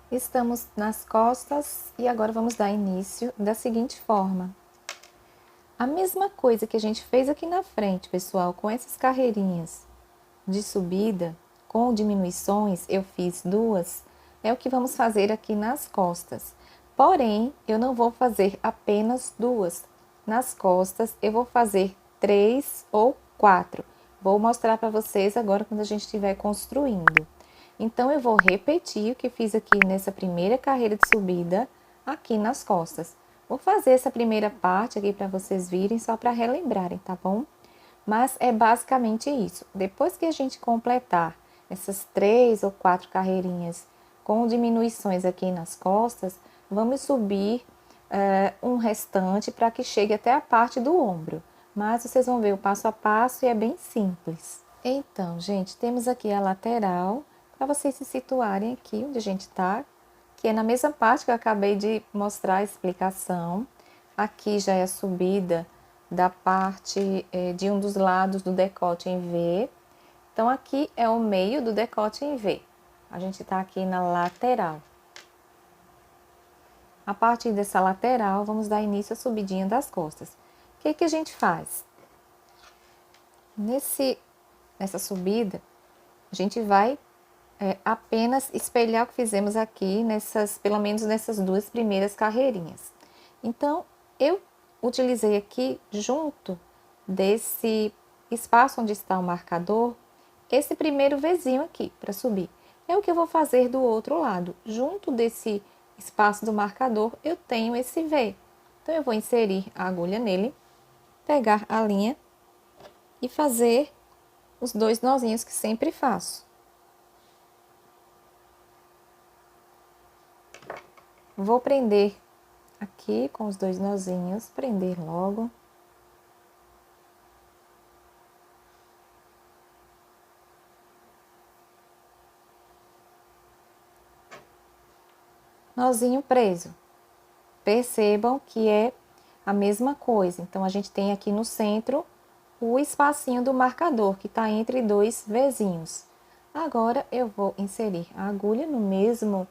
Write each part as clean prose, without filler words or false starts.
Estamos nas costas e agora vamos dar início da seguinte forma. A mesma coisa que a gente fez aqui na frente, pessoal, com essas carreirinhas de subida, com diminuições, eu fiz duas, é o que vamos fazer aqui nas costas. Porém, eu não vou fazer apenas duas. Nas costas, eu vou fazer 3 ou 4. Vou mostrar para vocês agora quando a gente estiver construindo. Então, eu vou repetir o que fiz aqui nessa primeira carreira de subida, aqui nas costas. Vou fazer essa primeira parte aqui para vocês virem, só para relembrarem, tá bom? Mas é basicamente isso. Depois que a gente completar essas 3 ou 4 carreirinhas com diminuições aqui nas costas, vamos subir um restante para que chegue até a parte do ombro. Mas vocês vão ver o passo a passo e é bem simples. Então, gente, temos aqui a lateral, para vocês se situarem aqui onde a gente está, que é na mesma parte que eu acabei de mostrar a explicação. Aqui já é a subida da parte de um dos lados do decote em V. Então, aqui é o meio do decote em V. A gente está aqui na lateral. A partir dessa lateral, vamos dar início à subidinha das costas. O que a gente faz? Nessa subida, a gente vai apenas espelhar o que fizemos aqui, pelo menos nessas duas primeiras carreirinhas. Então, eu utilizei aqui, junto desse espaço onde está o marcador, esse primeiro Vzinho aqui, para subir. É o que eu vou fazer do outro lado. Junto desse espaço do marcador, eu tenho esse V. Então, eu vou inserir a agulha nele, pegar a linha e fazer os 2 nozinhos que sempre faço. Vou prender aqui com os 2 nozinhos, prender logo. Nozinho preso. Percebam que é a mesma coisa. Então, a gente tem aqui no centro o espacinho do marcador, que está entre 2 Vzinhos. Agora, eu vou inserir a agulha no mesmo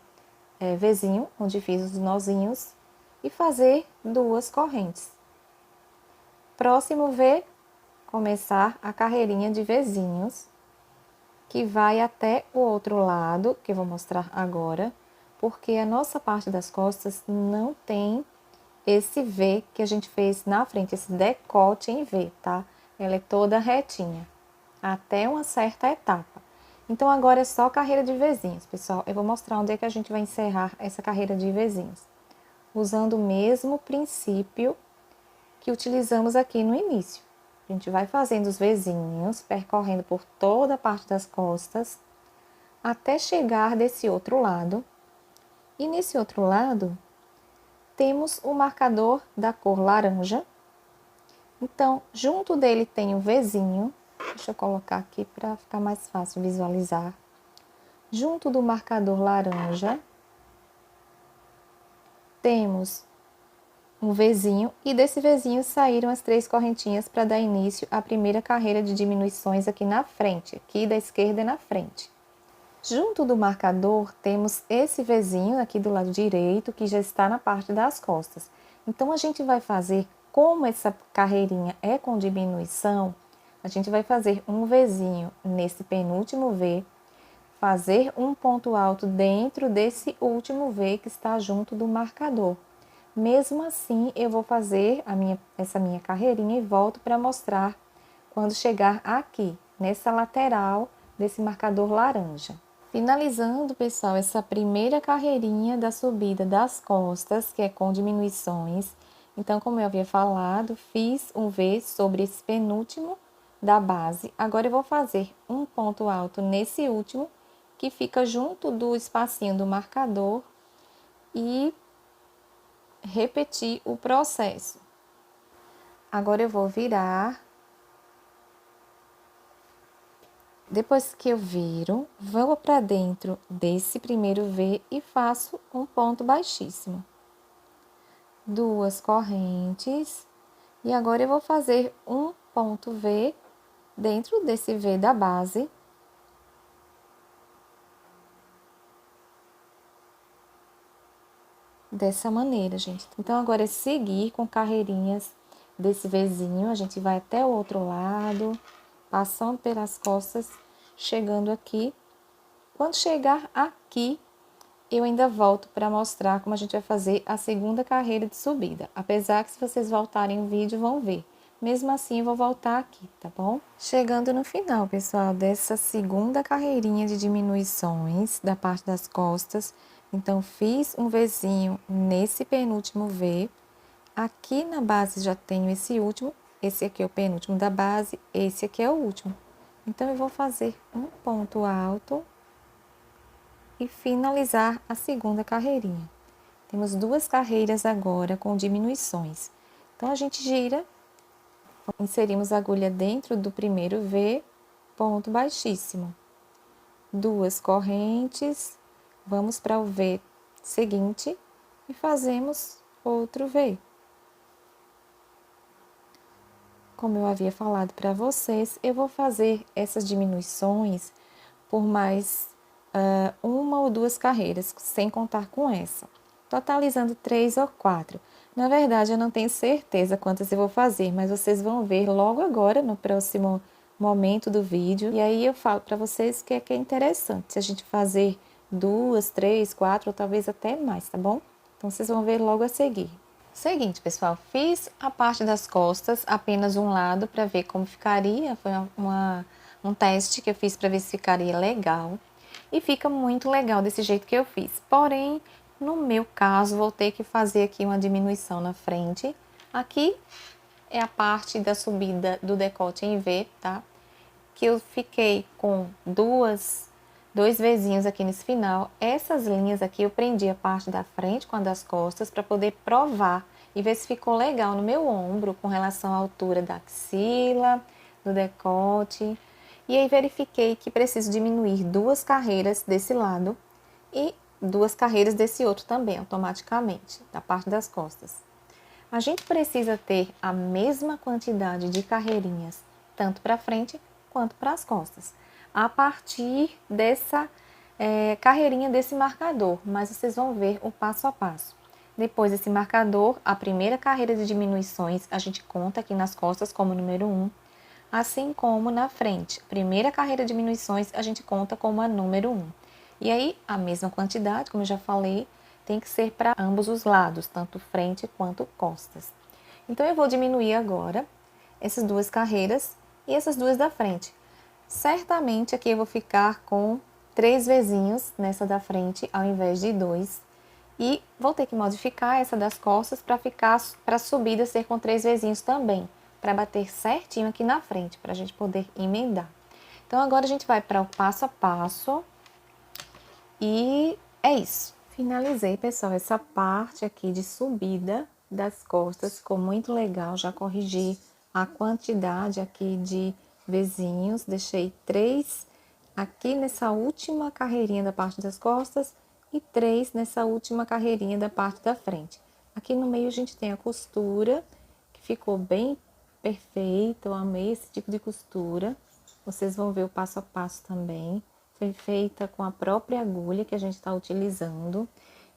Vzinho, onde fiz os nozinhos, e fazer 2 correntes. Próximo V, começar a carreirinha de Vzinhos, que vai até o outro lado, que eu vou mostrar agora, porque a nossa parte das costas não tem esse V que a gente fez na frente, esse decote em V, tá? Ela é toda retinha, até uma certa etapa. Então, agora é só carreira de Vzinhos, pessoal. Eu vou mostrar onde é que a gente vai encerrar essa carreira de Vzinhos. Usando o mesmo princípio que utilizamos aqui no início. A gente vai fazendo os Vzinhos, percorrendo por toda a parte das costas, até chegar desse outro lado. E nesse outro lado, temos o marcador da cor laranja. Então, junto dele tem o Vzinho. Deixa eu colocar aqui para ficar mais fácil visualizar. Junto do marcador laranja, temos um Vzinho, e desse Vzinho saíram as 3 correntinhas para dar início à primeira carreira de diminuições aqui na frente, aqui da esquerda e na frente. Junto do marcador, temos esse Vzinho aqui do lado direito, que já está na parte das costas. Então, a gente vai fazer, como essa carreirinha é com diminuição, a gente vai fazer um Vzinho nesse penúltimo V, fazer um ponto alto dentro desse último V que está junto do marcador. Mesmo assim, eu vou fazer essa minha carreirinha e volto para mostrar quando chegar aqui, nessa lateral desse marcador laranja. Finalizando, pessoal, essa primeira carreirinha da subida das costas, que é com diminuições. Então, como eu havia falado, fiz um V sobre esse penúltimo da base. Agora, eu vou fazer um ponto alto nesse último, que fica junto do espacinho do marcador, e repetir o processo. Agora, eu vou virar. Depois que eu viro, vou para dentro desse primeiro V e faço um ponto baixíssimo. 2 correntes. E agora eu vou fazer um ponto V dentro desse V da base. dessa maneira, gente. Então, agora é seguir com carreirinhas desse Vzinho. A gente vai até o outro lado, passando pelas costas, chegando aqui. Quando chegar aqui, eu ainda volto para mostrar como a gente vai fazer a segunda carreira de subida. Apesar que se vocês voltarem o vídeo, vão ver. Mesmo assim, eu vou voltar aqui, tá bom? Chegando no final, pessoal, dessa segunda carreirinha de diminuições da parte das costas. Então, fiz um Vzinho nesse penúltimo V. Aqui na base já tenho esse último. Esse aqui é o penúltimo da base, esse aqui é o último. Então, eu vou fazer um ponto alto e finalizar a segunda carreirinha. Temos duas carreiras agora com diminuições. Então, a gente gira, inserimos a agulha dentro do primeiro V, ponto baixíssimo. Duas correntes, vamos para o V seguinte e fazemos outro V. Como eu havia falado para vocês, eu vou fazer essas diminuições por mais uma ou duas carreiras, sem contar com essa, totalizando 3 ou 4. Na verdade, eu não tenho certeza quantas eu vou fazer, mas vocês vão ver logo agora, no próximo momento do vídeo. E aí eu falo para vocês que é interessante, se a gente fazer 2, 3, 4 ou talvez até mais, tá bom? Então, vocês vão ver logo a seguir. Seguinte, pessoal, fiz a parte das costas, apenas um lado, para ver como ficaria. Foi um teste que eu fiz para ver se ficaria legal. E fica muito legal desse jeito que eu fiz. Porém, no meu caso, vou ter que fazer aqui uma diminuição na frente. Aqui é a parte da subida do decote em V, tá? Que eu fiquei com dois Vzinhos aqui nesse final. Essas linhas aqui eu prendi a parte da frente com a das costas para poder provar e ver se ficou legal no meu ombro com relação à altura da axila, do decote. E aí verifiquei que preciso diminuir duas carreiras desse lado e duas carreiras desse outro também, automaticamente, da parte das costas. A gente precisa ter a mesma quantidade de carreirinhas, tanto para frente quanto para as costas, a partir dessa carreirinha desse marcador, mas vocês vão ver o passo a passo. Depois desse marcador, a primeira carreira de diminuições a gente conta aqui nas costas como número 1, assim como na frente. Primeira carreira de diminuições a gente conta como a número 1. E aí, a mesma quantidade, como eu já falei, tem que ser para ambos os lados, tanto frente quanto costas. Então, eu vou diminuir agora essas duas carreiras e essas duas da frente. Certamente aqui eu vou ficar com 3 Vzinhos nessa da frente, ao invés de 2. E vou ter que modificar essa das costas para ficar, para a subida ser com 3 Vzinhos também, para bater certinho aqui na frente, para a gente poder emendar. Então, agora a gente vai para o passo a passo e é isso. Finalizei, pessoal, essa parte aqui de subida das costas, ficou muito legal, já corrigi a quantidade aqui de Vzinhos, deixei 3 aqui nessa última carreirinha da parte das costas e 3 nessa última carreirinha da parte da frente. Aqui no meio a gente tem a costura, que ficou bem perfeita, eu amei esse tipo de costura. Vocês vão ver o passo a passo também. Foi feita com a própria agulha que a gente está utilizando.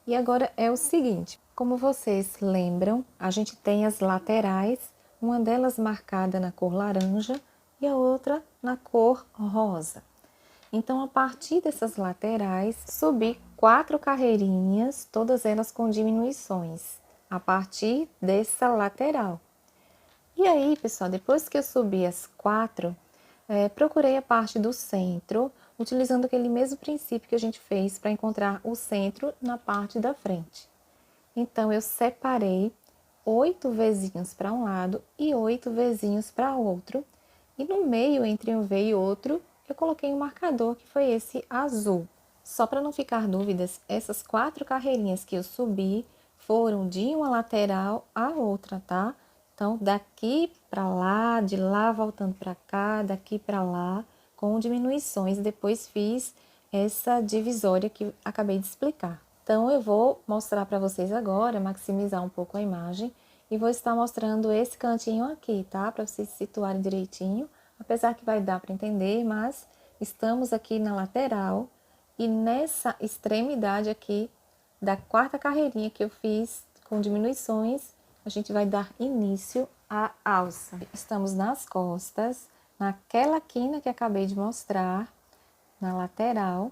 E agora é o seguinte, como vocês lembram, a gente tem as laterais, uma delas marcada na cor laranja e a outra na cor rosa. Então, a partir dessas laterais, subi 4 carreirinhas, todas elas com diminuições, a partir dessa lateral. E aí, pessoal, depois que eu subi as 4, procurei a parte do centro, utilizando aquele mesmo princípio que a gente fez para encontrar o centro na parte da frente. Então, eu separei 8 Vzinhos para um lado e 8 Vzinhos para o outro. E no meio, entre um V e outro, eu coloquei um marcador, que foi esse azul. Só para não ficar dúvidas, essas 4 carreirinhas que eu subi foram de uma lateral à outra, tá? Então, daqui para lá, de lá voltando para cá, daqui para lá, com diminuições. Depois fiz essa divisória que acabei de explicar. Então, eu vou mostrar para vocês agora, maximizar um pouco a imagem, e vou estar mostrando esse cantinho aqui, tá? Para vocês se situarem direitinho, apesar que vai dar para entender, mas estamos aqui na lateral, e nessa extremidade aqui da quarta carreirinha que eu fiz com diminuições, a gente vai dar início à alça. Estamos nas costas, naquela quina que acabei de mostrar, na lateral.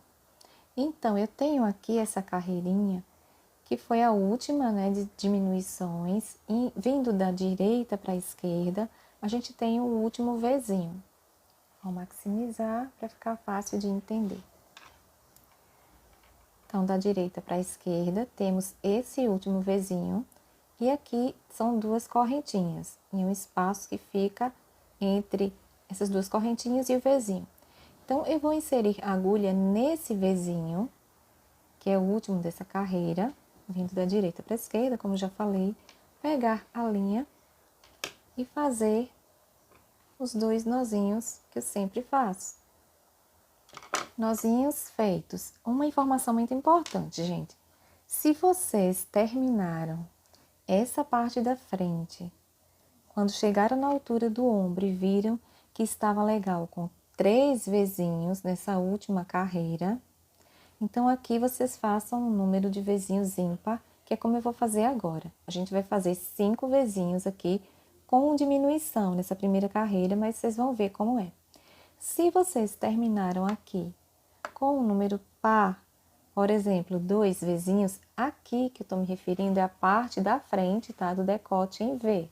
Então, eu tenho aqui essa carreirinha, que foi a última, né, de diminuições, e vindo da direita para a esquerda, a gente tem o último Vzinho. Vou maximizar para ficar fácil de entender. Então, da direita para a esquerda, temos esse último Vzinho, e aqui são duas correntinhas, em um espaço que fica entre essas duas correntinhas e o Vzinho. Então, eu vou inserir a agulha nesse Vzinho, que é o último dessa carreira, vindo da direita para a esquerda, como já falei, pegar a linha e fazer os dois nozinhos que eu sempre faço. Nozinhos feitos. Uma informação muito importante, gente. Se vocês terminaram essa parte da frente, quando chegaram na altura do ombro e viram que estava legal com 3 Vzinhos nessa última carreira, então aqui vocês façam um número de Vzinhos ímpar, que é como eu vou fazer agora. A gente vai fazer 5 Vzinhos aqui com diminuição nessa primeira carreira, mas vocês vão ver como é. Se vocês terminaram aqui com o número par, por exemplo, 2 Vzinhos, aqui que eu estou me referindo é a parte da frente, tá? Do decote em V.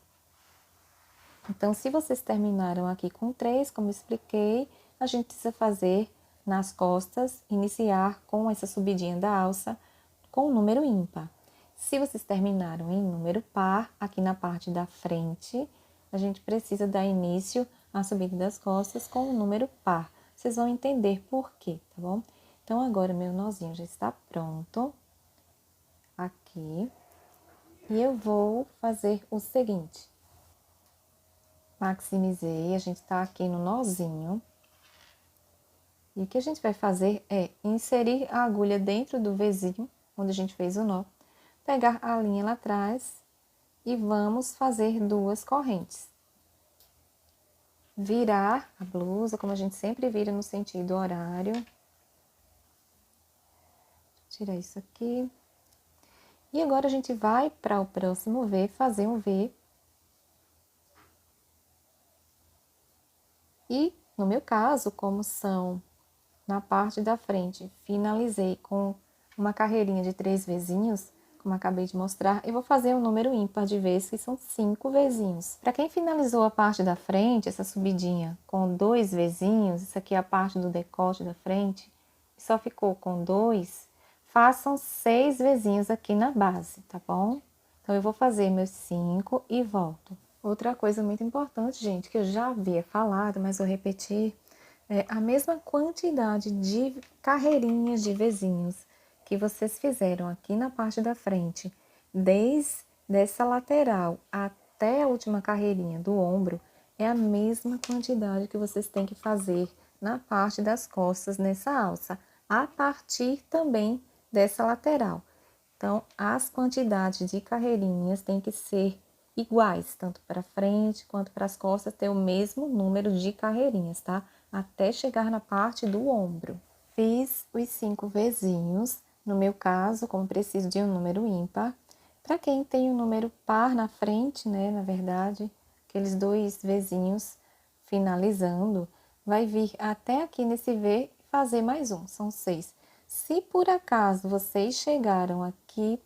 Então, se vocês terminaram aqui com 3, como eu expliquei, a gente precisa fazer nas costas, iniciar com essa subidinha da alça com o número ímpar. Se vocês terminaram em número par, aqui na parte da frente, a gente precisa dar início à subida das costas com o número par. Vocês vão entender por quê, tá bom? Então, agora meu nozinho já está pronto. Aqui. E eu vou fazer o seguinte. Maximizei, a gente tá aqui no nozinho. E o que a gente vai fazer é inserir a agulha dentro do Vzinho, onde a gente fez o nó. Pegar a linha lá atrás e vamos fazer 2 correntes. Virar a blusa, como a gente sempre vira no sentido horário. Tirar isso aqui. E agora a gente vai para o próximo V, fazer um V. E, no meu caso, como são na parte da frente, finalizei com uma carreirinha de 3 Vzinhos, como acabei de mostrar, eu vou fazer um número ímpar de vezes, que são 5 Vzinhos. Para quem finalizou a parte da frente, essa subidinha com 2 Vzinhos, isso aqui é a parte do decote da frente, só ficou com 2, façam 6 Vzinhos aqui na base, tá bom? Então, eu vou fazer meus 5 e volto. Outra coisa muito importante, gente, que eu já havia falado, mas vou repetir, é a mesma quantidade de carreirinhas de Vzinhos que vocês fizeram aqui na parte da frente, desde essa lateral até a última carreirinha do ombro, é a mesma quantidade que vocês têm que fazer na parte das costas nessa alça, a partir também dessa lateral. Então, as quantidades de carreirinhas têm que ser iguais, tanto para frente quanto para as costas, ter o mesmo número de carreirinhas, tá? Até chegar na parte do ombro. Fiz os 5 Vzinhos, no meu caso, como preciso de um número ímpar. Para quem tem um número par na frente, né, na verdade, aqueles 2 Vzinhos finalizando, vai vir até aqui nesse V e fazer mais um, são 6. Se por acaso vocês chegaram aqui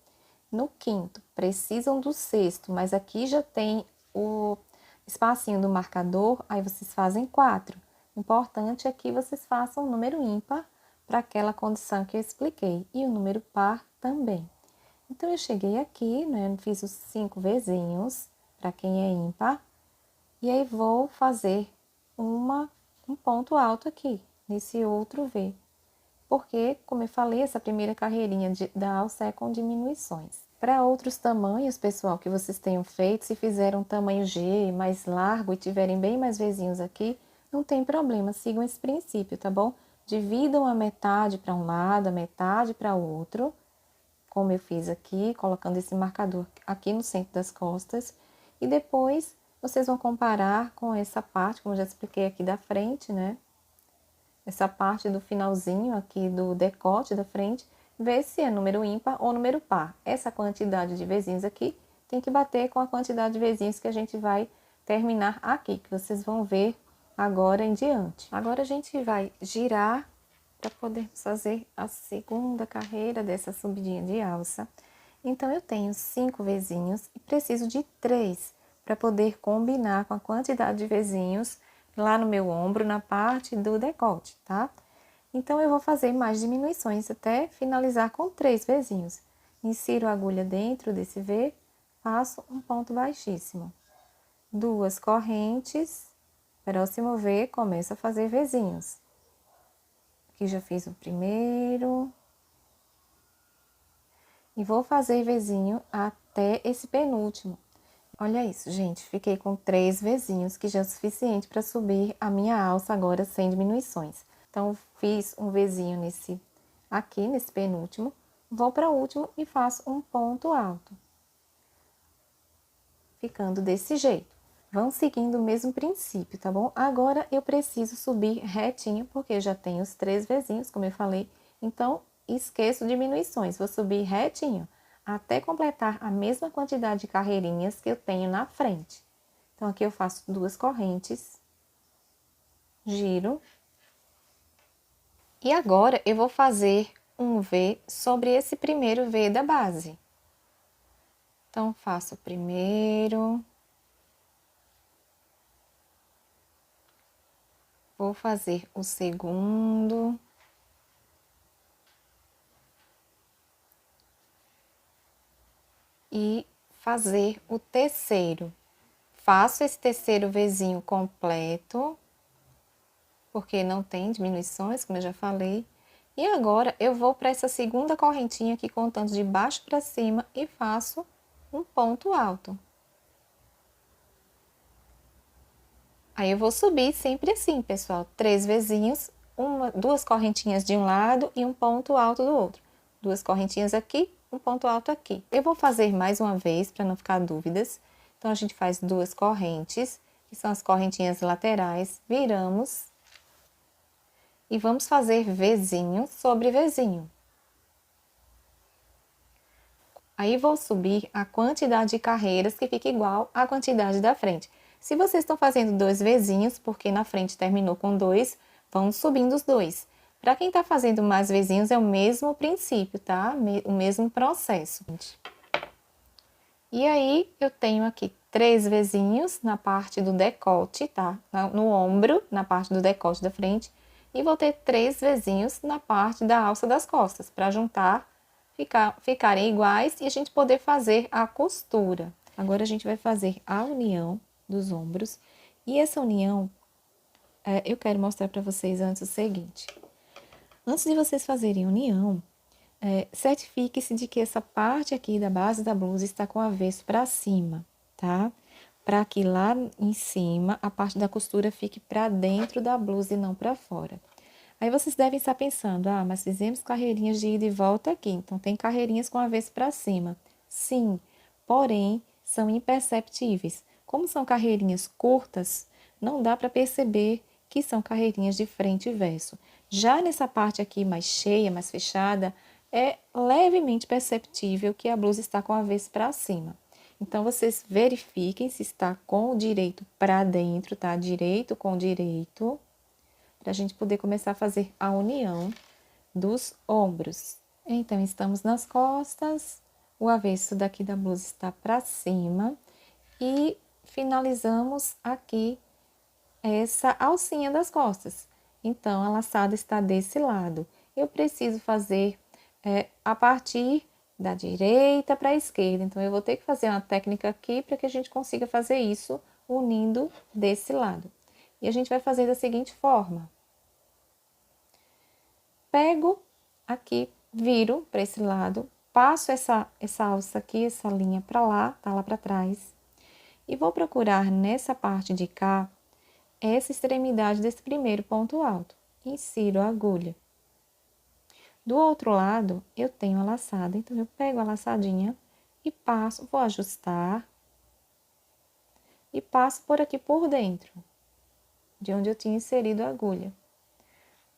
no quinto, precisam do sexto, mas aqui já tem o espacinho do marcador, aí vocês fazem 4. O importante é que vocês façam um número ímpar para aquela condição que eu expliquei, e o número par também. Então, eu cheguei aqui, né, fiz os 5 Vzinhos, para quem é ímpar, e aí vou fazer um ponto alto aqui, nesse outro V. Porque, como eu falei, essa primeira carreirinha da alça é com diminuições. Para outros tamanhos, pessoal, que vocês tenham feito, se fizeram tamanho G, mais largo e tiverem bem mais Vzinhos aqui, não tem problema, sigam esse princípio, tá bom? Dividam a metade para um lado, a metade para o outro, como eu fiz aqui, colocando esse marcador aqui no centro das costas. E depois, vocês vão comparar com essa parte, como eu já expliquei aqui da frente, né? Essa parte do finalzinho aqui do decote da frente, ver se é número ímpar ou número par. Essa quantidade de vezinhos aqui tem que bater com a quantidade de vezinhos que a gente vai terminar aqui, que vocês vão ver agora em diante. Agora a gente vai girar para poder fazer a segunda carreira dessa subidinha de alça. Então, eu tenho 5 vezinhos e preciso de 3 para poder combinar com a quantidade de vezinhos lá no meu ombro, na parte do decote, tá? Então, eu vou fazer mais diminuições até finalizar com 3 vezinhos. Insiro a agulha dentro desse V, faço um ponto baixíssimo. 2 correntes, próximo V, começo a fazer vezinhos. Aqui já fiz o primeiro. E vou fazer vezinho até esse penúltimo. Olha isso, gente, fiquei com 3 vezinhos, que já é o suficiente para subir a minha alça agora sem diminuições. Então, fiz um vezinho aqui nesse penúltimo, vou para o último e faço um ponto alto. Ficando desse jeito. Vão seguindo o mesmo princípio, tá bom? Agora, eu preciso subir retinho, porque eu já tenho os 3 vezinhos, como eu falei. Então, esqueço diminuições, vou subir retinho, até completar a mesma quantidade de carreirinhas que eu tenho na frente. Então, aqui eu faço 2 correntes, giro. E agora, eu vou fazer um V sobre esse primeiro V da base. Então, faço o primeiro. Vou fazer o segundo. E fazer o terceiro. Faço esse terceiro Vzinho completo, porque não tem diminuições, como eu já falei. E agora, eu vou para essa segunda correntinha aqui, contando de baixo para cima, e faço um ponto alto. Aí, eu vou subir sempre assim, pessoal. 3 vezinhos, 2 correntinhas de um lado e um ponto alto do outro. 2 correntinhas aqui, um ponto alto aqui. Eu vou fazer mais uma vez, para não ficar dúvidas. Então, a gente faz 2 correntes, que são as correntinhas laterais, viramos. E vamos fazer Vzinho sobre Vzinho. Aí, vou subir a quantidade de carreiras, que fica igual à quantidade da frente. Se vocês estão fazendo 2 Vzinhos, porque na frente terminou com 2, vão subindo os 2. Para quem está fazendo mais Vzinhos, é o mesmo princípio, tá? O mesmo processo. E aí, eu tenho aqui 3 Vzinhos na parte do decote, tá? No ombro, na parte do decote da frente. E vou ter 3 Vzinhos na parte da alça das costas, para juntar, ficarem iguais e a gente poder fazer a costura. Agora, a gente vai fazer a união dos ombros. E essa união, eu quero mostrar para vocês antes o seguinte. Antes de vocês fazerem união, certifique-se de que essa parte aqui da base da blusa está com o avesso para cima, tá? Para que lá em cima, a parte da costura fique para dentro da blusa e não para fora. Aí, vocês devem estar pensando, mas fizemos carreirinhas de ida e volta aqui, então tem carreirinhas com avesso para cima. Sim, porém, são imperceptíveis. Como são carreirinhas curtas, não dá para perceber que são carreirinhas de frente e verso. Já nessa parte aqui mais cheia, mais fechada, é levemente perceptível que a blusa está com o avesso para cima. Então, vocês verifiquem se está com o direito para dentro, tá? Direito com direito, para a gente poder começar a fazer a união dos ombros. Então, estamos nas costas, o avesso daqui da blusa está para cima e finalizamos aqui essa alcinha das costas. Então, a laçada está desse lado. Eu preciso fazer a partir da direita para a esquerda. Então, eu vou ter que fazer uma técnica aqui para que a gente consiga fazer isso unindo desse lado. E a gente vai fazer da seguinte forma. Pego aqui, viro para esse lado, passo essa alça aqui, essa linha para lá, tá lá para trás. E vou procurar nessa parte de cá, essa extremidade desse primeiro ponto alto. Insiro a agulha. Do outro lado, eu tenho a laçada, então eu pego a laçadinha e passo, vou ajustar. E passo por aqui por dentro, de onde eu tinha inserido a agulha.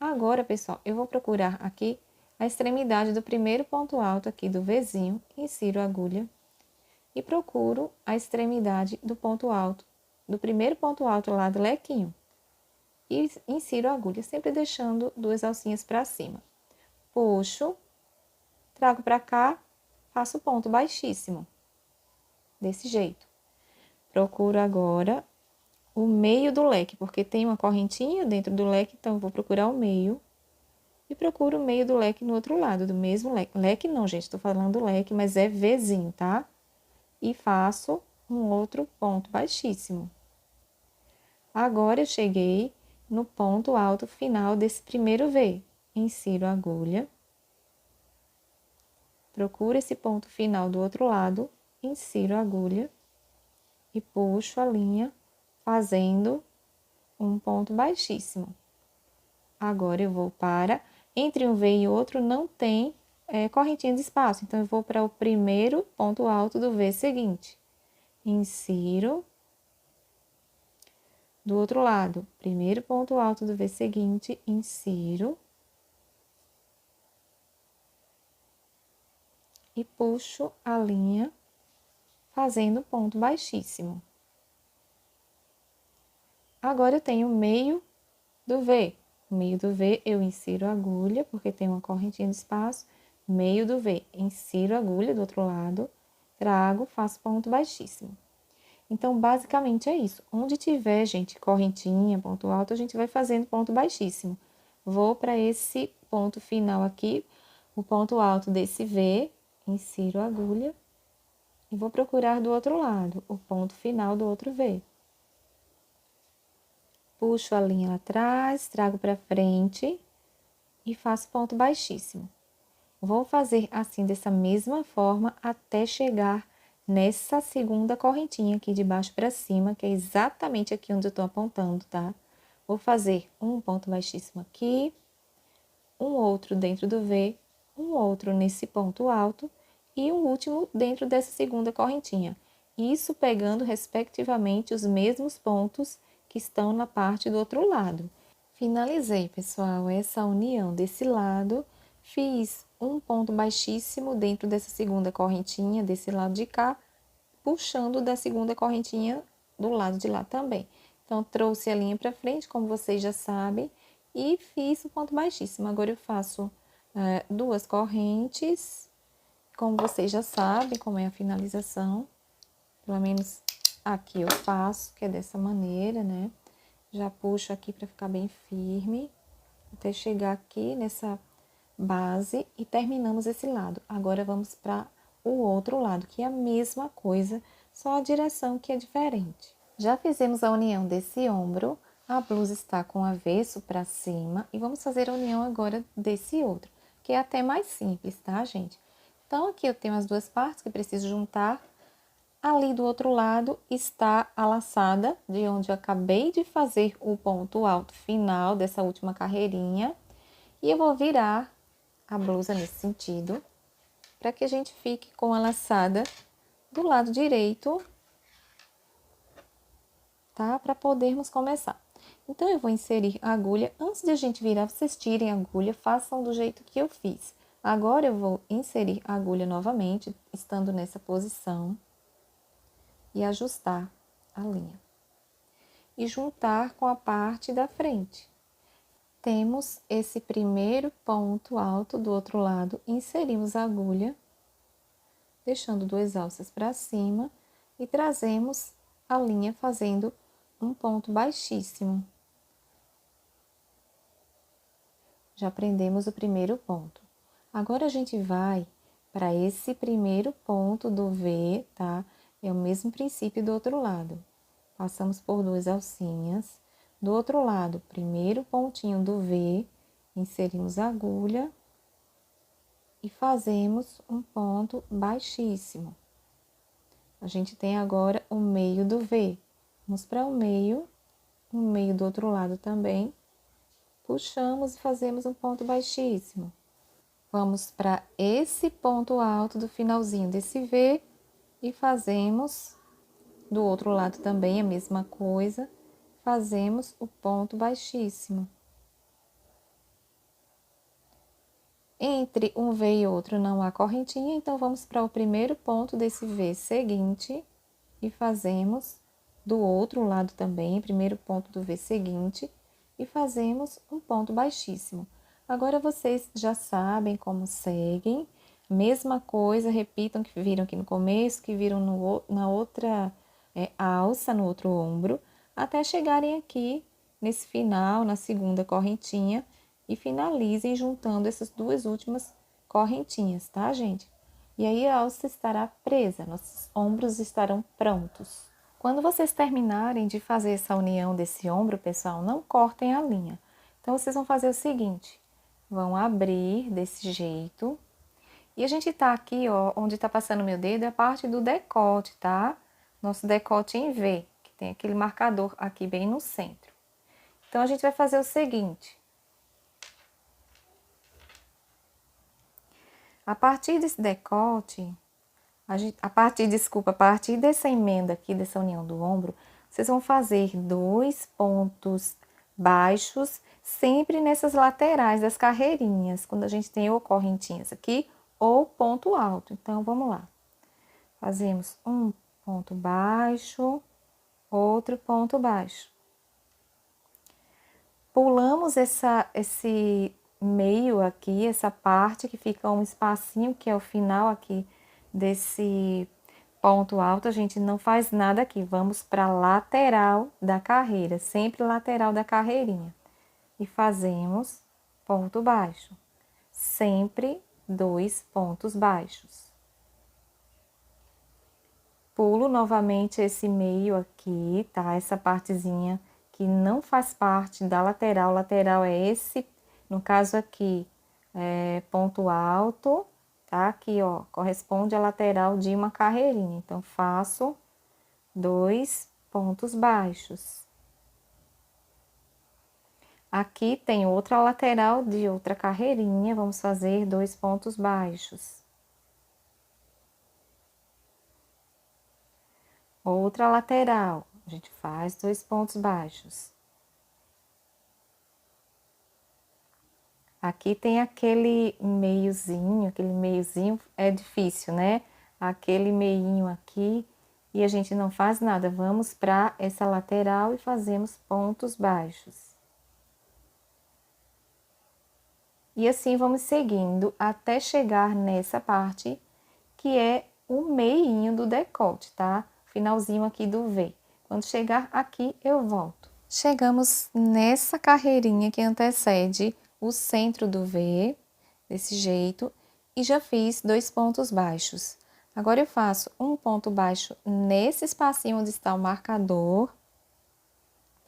Agora, pessoal, eu vou procurar aqui a extremidade do primeiro ponto alto aqui do Vzinho, insiro a agulha e procuro a extremidade do ponto alto, do primeiro ponto alto lá do lequinho. E insiro a agulha, sempre deixando 2 alcinhas para cima. Puxo, trago para cá, faço ponto baixíssimo. Desse jeito. Procuro agora o meio do leque, porque tem uma correntinha dentro do leque, então eu vou procurar o meio. E procuro o meio do leque no outro lado, do mesmo leque. Leque não, gente, tô falando leque, mas é Vzinho, tá? E faço um outro ponto baixíssimo. Agora eu cheguei no ponto alto final desse primeiro V. Insiro a agulha. Procuro esse ponto final do outro lado, insiro a agulha e puxo a linha fazendo um ponto baixíssimo. Agora eu vou para, entre um V e outro não tem correntinha de espaço, então eu vou para o primeiro ponto alto do V seguinte. Insiro. Do outro lado, primeiro ponto alto do V seguinte, insiro. E puxo a linha fazendo ponto baixíssimo. Agora eu tenho o meio do V. No meio do V eu insiro a agulha, porque tem uma correntinha de espaço. Meio do V, insiro a agulha do outro lado, trago, faço ponto baixíssimo. Então, basicamente é isso. Onde tiver, gente, correntinha, ponto alto, a gente vai fazendo ponto baixíssimo. Vou para esse ponto final aqui, o ponto alto desse V, insiro a agulha e vou procurar do outro lado, o ponto final do outro V. Puxo a linha lá atrás, trago para frente e faço ponto baixíssimo. Vou fazer assim, dessa mesma forma, até chegar nessa segunda correntinha aqui de baixo para cima, que é exatamente aqui onde eu tô apontando, tá? Vou fazer um ponto baixíssimo aqui, um outro dentro do V, um outro nesse ponto alto e um último dentro dessa segunda correntinha. Isso pegando, respectivamente, os mesmos pontos que estão na parte do outro lado. Finalizei, pessoal, essa união desse lado, fiz um ponto baixíssimo dentro dessa segunda correntinha, desse lado de cá, puxando da segunda correntinha do lado de lá também. Então, trouxe a linha para frente, como vocês já sabem, e fiz o ponto baixíssimo. Agora, eu faço 2 correntes, como vocês já sabem, como é a finalização. Pelo menos aqui eu faço, que é dessa maneira, né? Já puxo aqui para ficar bem firme, até chegar aqui nessa base e terminamos esse lado. Agora, vamos para o outro lado, que é a mesma coisa, só a direção que é diferente. Já fizemos a união desse ombro, a blusa está com o avesso para cima e vamos fazer a união agora desse outro, que é até mais simples, tá, gente? Então, aqui eu tenho as 2 partes que preciso juntar. Ali do outro lado está a laçada, de onde eu acabei de fazer o ponto alto final dessa última carreirinha. E eu vou virar a blusa nesse sentido, para que a gente fique com a laçada do lado direito, tá? Para podermos começar. Então, eu vou inserir a agulha. Antes de a gente virar, vocês tirem a agulha, façam do jeito que eu fiz. Agora, eu vou inserir a agulha novamente, estando nessa posição. E ajustar a linha. E juntar com a parte da frente. Temos esse primeiro ponto alto do outro lado, inserimos a agulha, deixando 2 alças para cima e trazemos a linha fazendo um ponto baixíssimo. Já prendemos o primeiro ponto. Agora, a gente vai para esse primeiro ponto do V, tá? É o mesmo princípio do outro lado. Passamos por 2 alcinhas. Do outro lado, primeiro pontinho do V, inserimos a agulha e fazemos um ponto baixíssimo. A gente tem agora o meio do V. Vamos para o meio do outro lado também. Puxamos e fazemos um ponto baixíssimo. Vamos para esse ponto alto do finalzinho desse V e fazemos do outro lado também a mesma coisa, fazemos o ponto baixíssimo. Entre um V e outro não há correntinha, então vamos para o primeiro ponto desse V seguinte e fazemos do outro lado também, primeiro ponto do V seguinte, e fazemos um ponto baixíssimo. Agora vocês já sabem como seguem, mesma coisa, repitam que viram aqui no começo, que viram na outra alça, no outro ombro, até chegarem aqui nesse final, na segunda correntinha, e finalizem juntando essas duas últimas correntinhas, tá, gente? E aí a alça estará presa, nossos ombros estarão prontos. Quando vocês terminarem de fazer essa união desse ombro, pessoal, não cortem a linha. Então, vocês vão fazer o seguinte, vão abrir desse jeito. E a gente tá aqui, ó, onde tá passando meu dedo, é a parte do decote, tá? Nosso decote em V, que tem aquele marcador aqui bem no centro. Então, a gente vai fazer o seguinte. A partir desse decote, a partir dessa emenda aqui, dessa união do ombro, vocês vão fazer 2 pontos baixos, sempre nessas laterais das carreirinhas, quando a gente tem ou correntinhas aqui, ou ponto alto. Então, vamos lá. Fazemos um ponto baixo, outro ponto baixo. Pulamos esse meio aqui, essa parte que fica um espacinho, que é o final aqui desse ponto alto, a gente não faz nada aqui. Vamos para a lateral da carreira, sempre lateral da carreirinha. E fazemos ponto baixo. Sempre 2 pontos baixos. Pulo novamente esse meio aqui, tá? Essa partezinha que não faz parte da lateral. Lateral é esse, no caso aqui, ponto alto, tá? Aqui, ó, corresponde à lateral de uma carreirinha. Então, faço 2 pontos baixos. Aqui tem outra lateral de outra carreirinha, vamos fazer 2 pontos baixos. Outra lateral, a gente faz 2 pontos baixos. Aqui tem aquele meiozinho é difícil, né? Aquele meinho aqui, e a gente não faz nada. Vamos para essa lateral e fazemos pontos baixos. E assim vamos seguindo até chegar nessa parte que é o meinho do decote, tá? Finalzinho aqui do V. Quando chegar aqui, eu volto. Chegamos nessa carreirinha que antecede o centro do V, desse jeito, e já fiz 2 pontos baixos. Agora eu faço um ponto baixo nesse espacinho onde está o marcador,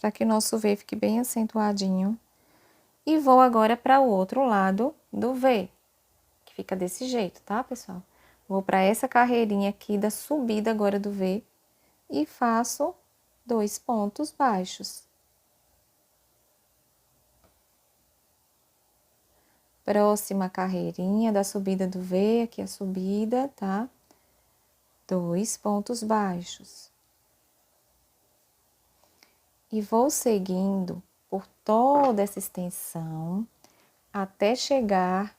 para que o nosso V fique bem acentuadinho. E vou agora para o outro lado do V, que fica desse jeito, tá, pessoal? Vou para essa carreirinha aqui da subida agora do V e faço 2 pontos baixos. Próxima carreirinha da subida do V, aqui a subida, tá? 2 pontos baixos. E vou seguindo por toda essa extensão até chegar.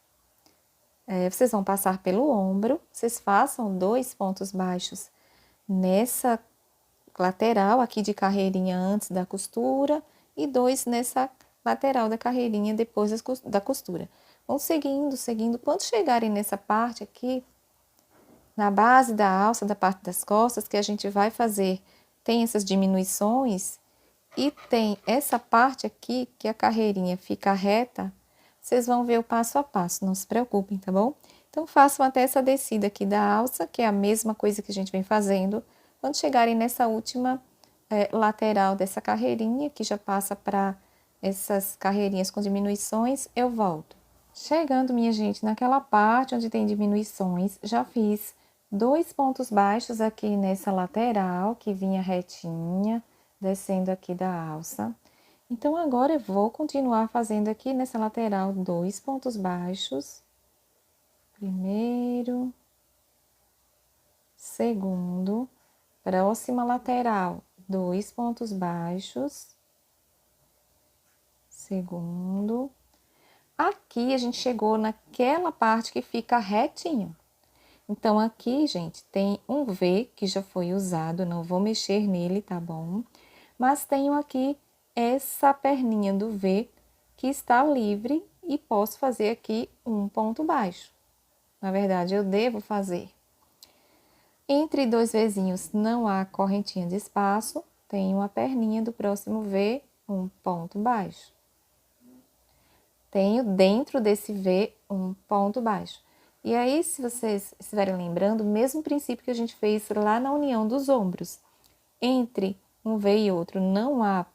Vocês vão passar pelo ombro, vocês façam 2 pontos baixos nessa lateral aqui de carreirinha antes da costura e 2 nessa lateral da carreirinha depois da costura. Vão seguindo, seguindo. Quando chegarem nessa parte aqui, na base da alça, da parte das costas, que a gente vai fazer, tem essas diminuições e tem essa parte aqui que a carreirinha fica reta, vocês vão ver o passo a passo, não se preocupem, tá bom? Então, façam até essa descida aqui da alça, que é a mesma coisa que a gente vem fazendo. Quando chegarem nessa última lateral dessa carreirinha, que já passa para essas carreirinhas com diminuições, eu volto. Chegando, minha gente, naquela parte onde tem diminuições, já fiz 2 pontos baixos aqui nessa lateral, que vinha retinha, descendo aqui da alça. Então, agora eu vou continuar fazendo aqui nessa lateral 2 pontos baixos. Primeiro, segundo, próxima lateral, 2 pontos baixos. Segundo. Aqui a gente chegou naquela parte que fica retinho. Então, aqui, gente, tem um V que já foi usado, não vou mexer nele, tá bom? Mas tenho aqui essa perninha do V que está livre e posso fazer aqui um ponto baixo. Na verdade, eu devo fazer. Entre dois Vzinhos não há correntinha de espaço, tenho a perninha do próximo V, um ponto baixo. Tenho dentro desse V um ponto baixo. E aí, se vocês estiverem lembrando, o mesmo princípio que a gente fez lá na união dos ombros. Entre um V e outro não há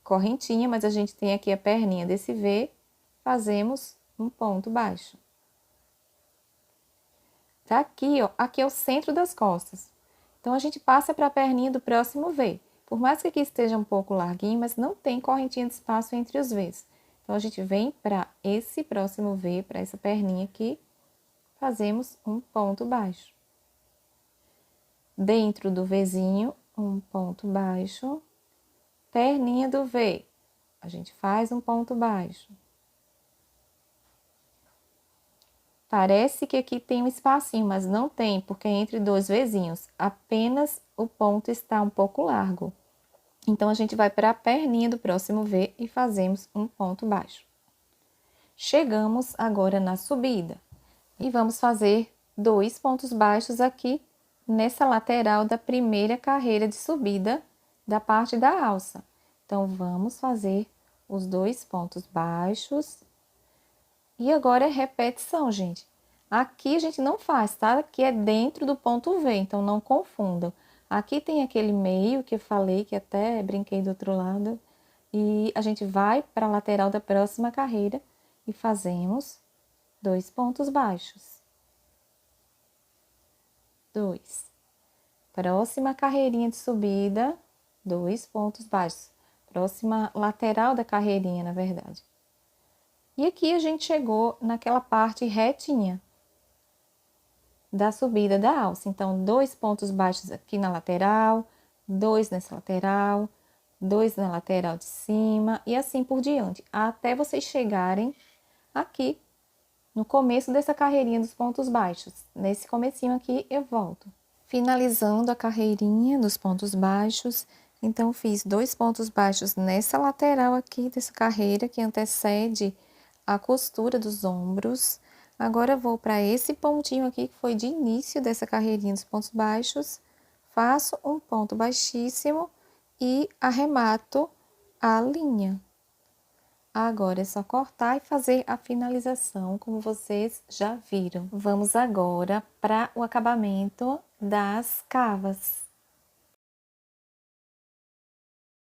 correntinha, mas a gente tem aqui a perninha desse V, fazemos um ponto baixo. Tá aqui, ó, aqui é o centro das costas. Então, a gente passa para a perninha do próximo V. Por mais que aqui esteja um pouco larguinho, mas não tem correntinha de espaço entre os Vs. Então, a gente vem para esse próximo V, para essa perninha aqui, fazemos um ponto baixo. Dentro do Vzinho, um ponto baixo. Perninha do V, a gente faz um ponto baixo. Parece que aqui tem um espacinho, mas não tem, porque é entre dois Vzinhos. Apenas o ponto está um pouco largo. Então, a gente vai para a perninha do próximo V e fazemos um ponto baixo. Chegamos agora na subida. E vamos fazer 2 pontos baixos aqui nessa lateral da primeira carreira de subida da parte da alça. Então, vamos fazer os 2 pontos baixos. E agora é repetição, gente. Aqui a gente não faz, tá? Aqui é dentro do ponto V, então não confundam. Aqui tem aquele meio que eu falei, que até brinquei do outro lado. E a gente vai para a lateral da próxima carreira e fazemos 2 pontos baixos. 2. Próxima carreirinha de subida, 2 pontos baixos. Próxima lateral da carreirinha, na verdade. E aqui a gente chegou naquela parte retinha da subida da alça. Então, 2 pontos baixos aqui na lateral, 2 nessa lateral, 2 na lateral de cima e assim por diante, até vocês chegarem aqui no começo dessa carreirinha dos pontos baixos. Nesse comecinho aqui, eu volto. Finalizando a carreirinha dos pontos baixos, então, fiz 2 pontos baixos nessa lateral aqui dessa carreira que antecede a costura dos ombros. Agora, vou para esse pontinho aqui que foi de início dessa carreirinha dos pontos baixos, faço um ponto baixíssimo e arremato a linha. Agora é só cortar e fazer a finalização, como vocês já viram. Vamos agora para o acabamento das cavas.